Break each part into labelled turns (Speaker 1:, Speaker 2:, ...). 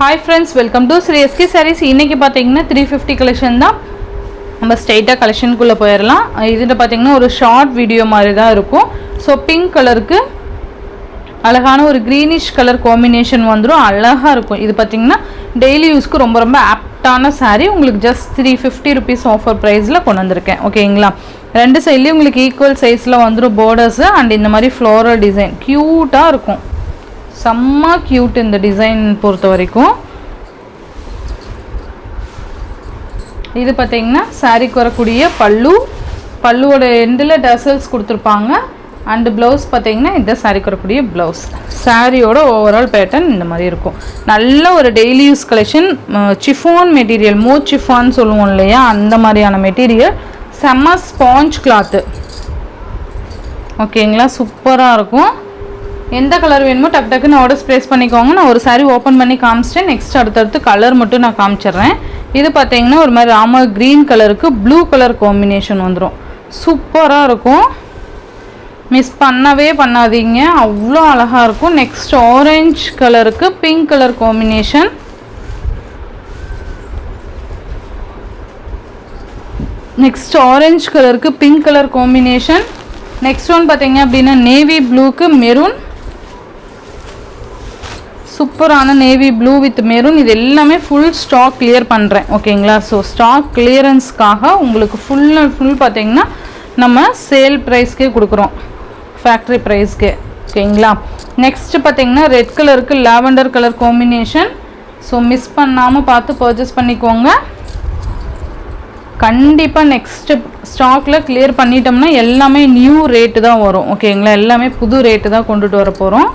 Speaker 1: Hi friends, welcome to Sri SK Sarees. இன்னைக்கு பாத்தீங்கன்னா 350 collection தான். நம்ம ஸ்ட்ரைட்டா கலெக்ஷனுக்குள்ள போயிரலாம். இதுல பாத்தீங்கன்னா ஒரு ஷார்ட் வீடியோ மாதிரி தான் இருக்கும். சோ பிங்க் கலருக்கு அழகான ஒரு greenish கலர் காம்பினேஷன் வந்துரும். அழகா இருக்கும். இது பாத்தீங்கன்னா டெய்லி யூஸ்க்கு ரொம்ப ரொம்ப ஆப்டான saree. உங்களுக்கு just 350 rupees ஆஃபர் பிரைஸ்ல கொண்டு வந்திருக்கேன். ஓகேங்களா? ரெண்டு சைடுலயும் உங்களுக்கு ஈக்குவல் சைஸ்ல வந்துரும் borders and இந்த மாதிரி floral design. கியூட்டா இருக்கும். செம்ம கியூட் இந்த டிசைன் பொறுத்த வரைக்கும். இது பாத்தீங்கன்னா சாரிக்கு வரக்கூடிய பல்லுவோட எண்டில் டசல்ஸ் கொடுத்துருப்பாங்க. அண்ட் ப்ளவுஸ் பார்த்தீங்கன்னா இந்த சாரிக்கு வரக்கூடிய ப்ளவுஸ். சாரியோட ஓவரால் பேட்டர்ன் இந்த மாதிரி இருக்கும். நல்ல ஒரு daily use collection. Chiffon material, மோ சிஃபான் சொல்லுவோம் இல்லையா, அந்த மாதிரியான மெட்டீரியல். செம்ம ஸ்பாஞ்ச் கிளாத்து. ஓகேங்களா? சூப்பராக இருக்கும். எந்த கலர் வேணுமோ டக்கு டக்குன்னு ஆர்டர்ஸ் ப்ளேஸ் பண்ணிக்கோங்க. நான் ஒரு சாரி ஓப்பன் பண்ணி காமிச்சிட்டேன். நெக்ஸ்ட் அடுத்தடுத்து கலர் மட்டும் நான் காமிச்சிடுறேன். இது பார்த்தீங்கன்னா ஒரு மாதிரி ராமர் க்ரீன் கலருக்கு ப்ளூ கலர் காம்பினேஷன் வந்துடும். சூப்பராக இருக்கும். மிஸ் பண்ணவே பண்ணாதீங்க, அவ்வளோ அழகாக இருக்கும். நெக்ஸ்ட் ஆரஞ்ச் கலருக்கு pink colour combination. Next orange கலருக்கு pink colour combination. Next one பார்த்தீங்க அப்படின்னா நேவி ப்ளூக்கு மெரூன். சூப்பரான நேவி ப்ளூ வித் மெரூன். இது எல்லாமே ஃபுல் ஸ்டாக் கிளியர் பண்ணுறேன். ஓகேங்களா? ஸோ ஸ்டாக் கிளியரன்ஸ்க்காக உங்களுக்கு ஃபுல் பார்த்தீங்கன்னா நம்ம சேல் ப்ரைஸ்க்கே கொடுக்குறோம், ஃபேக்ட்ரி ப்ரைஸ்க்கே. ஓகேங்களா? நெக்ஸ்ட்டு பார்த்தீங்கன்னா ரெட் கலருக்கு lavender colour combination. So miss பண்ணாமல் பார்த்து பர்ச்சேஸ் பண்ணிக்கோங்க. கண்டிப்பாக நெக்ஸ்ட்டு ஸ்டாக்கில் கிளியர் பண்ணிட்டோம்னா எல்லாமே நியூ ரேட்டு தான் வரும். ஓகேங்களா? எல்லாமே புது ரேட்டு தான் கொண்டுட்டு வர போகிறோம்.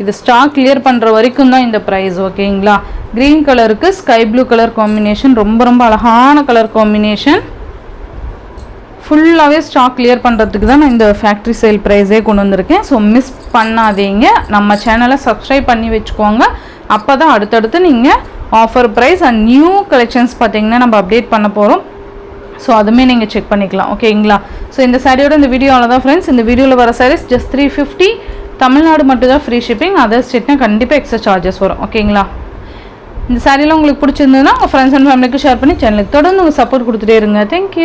Speaker 1: இது ஸ்டாக் கிளியர் பண்ணுற வரைக்கும் தான் இந்த ப்ரைஸ். ஓகேங்களா? க்ரீன் கலருக்கு ஸ்கை ப்ளூ கலர் காம்பினேஷன். ரொம்ப ரொம்ப அழகான கலர் காம்பினேஷன். ஃபுல்லாகவே ஸ்டாக் கிளியர் பண்ணுறதுக்கு தான் நான் இந்த ஃபேக்ட்ரி சேல் ப்ரைஸே கொண்டு வந்திருக்கேன். ஸோ மிஸ் பண்ணாதீங்க. நம்ம சேனலை சப்ஸ்கிரைப் பண்ணி வச்சுக்கோங்க. அப்போ தான் அடுத்தடுத்து நீங்கள் offer price and new collections பார்த்தீங்கன்னா நம்ம அப்டேட் பண்ண போகிறோம். ஸோ அதுவுமே நீங்கள் செக் பண்ணிக்கலாம். ஓகேங்களா? ஸோ இந்த சாரியோட இந்த வீடியோவில் தான் ஃப்ரெண்ட்ஸ். இந்த வீடியோவில் வர சாரீஸ் ஜஸ்ட் 350. தமிழ்நாடு மட்டும் தான் ஃப்ரீ ஷிப்பிங். அதர் ஸ்டேட்னா கண்டிப்பாக எக்ஸ்ட்ரா சார்ஜஸ் வரும். ஓகேங்களா? இந்த சாரியில் உங்களுக்கு பிடிச்சிருந்ததுன்னா உங்கள் ஃப்ரெண்ட்ஸ் அண்ட் ஃபேமிலிக்கு ஷேர் பண்ணி சேனலுக்கு தொடர்ந்து உங்கள் சப்போர்ட் கொடுத்துட்டே இருங்க. தேங்க்யூ.